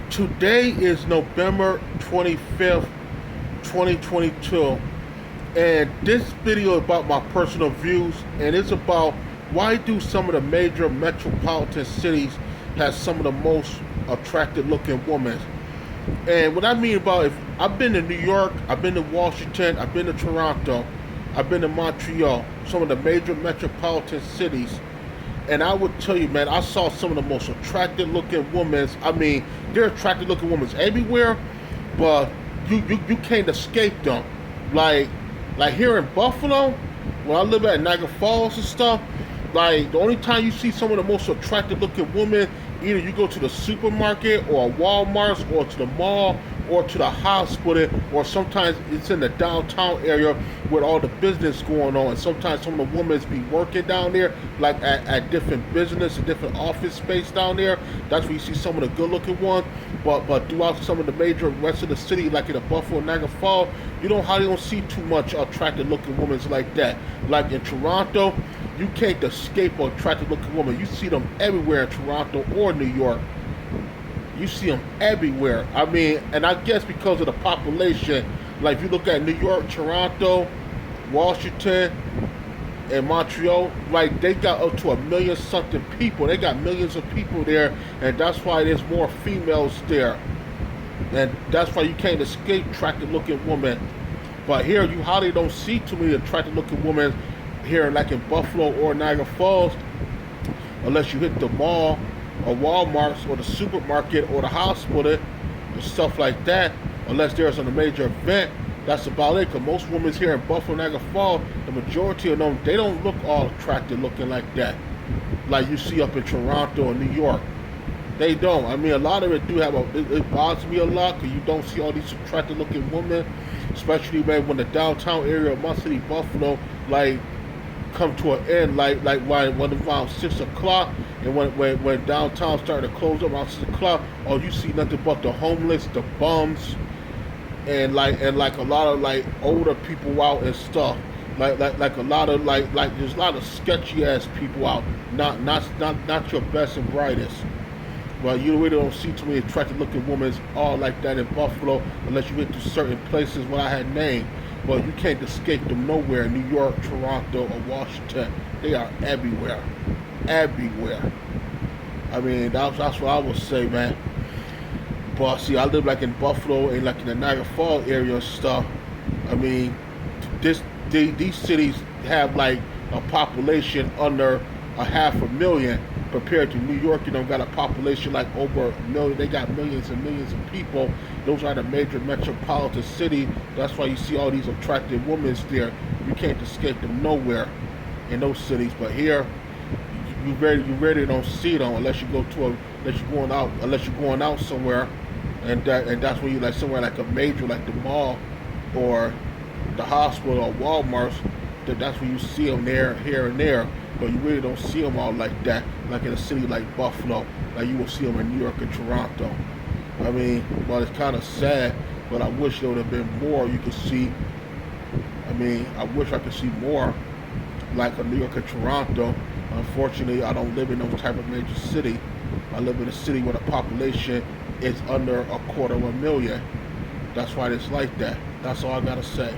Today is November 25th, 2022, and this video is about my personal views, and it's about why do some of the major metropolitan cities have some of the most attractive looking women. And what I mean about, if I've been to New York, I've been to Washington, I've been to Toronto, I've been to Montreal, some of the major metropolitan cities, and I would tell you, man, I saw some of the most attractive looking women. I mean, there are attractive looking women everywhere, but you can't escape them. Like like here in Buffalo, when I live at Niagara Falls and stuff, like the only time you see some of the most attractive looking women, either you go to the supermarket or Walmart or to the mall or to the hospital, or sometimes it's in the downtown area with all the business going on. And sometimes some of the women be working down there, like at different business and different office space down there. That's where you see some of the good looking ones. But throughout some of the major rest of the city, like in the Buffalo, Niagara Falls, you don't see too much attractive looking women like that. Like in Toronto, you can't escape an attractive looking woman. You see them everywhere in Toronto or New York. You see them everywhere. I mean, and I guess because of the population, like if you look at New York, Toronto, Washington, and Montreal, like they got up to 1 million something people. They got millions of people there, and that's why there's more females there. And that's why you can't escape attractive looking women. But here, you hardly don't see too many attractive looking women here, like in Buffalo or Niagara Falls, unless you hit the mall or Walmart or the supermarket or the hospital and stuff like that. Unless there's a major event, that's about it. Because most women here in Buffalo, Niagara Falls, the majority of them, they don't look all attractive looking like that, like you see up in Toronto or New York. They don't. I mean, a lot of it do have it bothers me a lot because you don't see all these attractive looking women, especially man when the downtown area of my city, Buffalo, like come to an end, like when around 6 o'clock, and when downtown started to close up around 6 o'clock, oh, you see nothing but the homeless, the bums, and like a lot of like older people out and stuff. Like a lot of like there's a lot of sketchy ass people out, not your best and brightest. But you really don't see too many attractive looking women all like that in Buffalo, unless you get to certain places what I had named. But you can't escape them nowhere in New York, Toronto, or Washington. They are everywhere. Everywhere. I mean, that's what I would say, man. But see, I live like in Buffalo and like in the Niagara Falls area and stuff. I mean, these cities have like a population under 500,000 compared to New York. You know, got a population like over 1 million. They got millions and millions of people. Those are the major metropolitan cities. That's why you see all these attractive women there. You can't escape them nowhere in those cities. But here, you really don't see them unless you're going out somewhere, and that's when you like somewhere like a major, like the mall or the hospital or Walmart. That's when you see them there, here and there. But you really don't see them all like that, like in a city like Buffalo, like you will see them in New York and Toronto. I mean, well, it's kind of sad, but I wish there would have been more you could see. I mean, I wish I could see more like a New York and Toronto. Unfortunately, I don't live in those type of major city. I live in a city where the population is under 250,000. That's why it's like that. That's all I gotta say.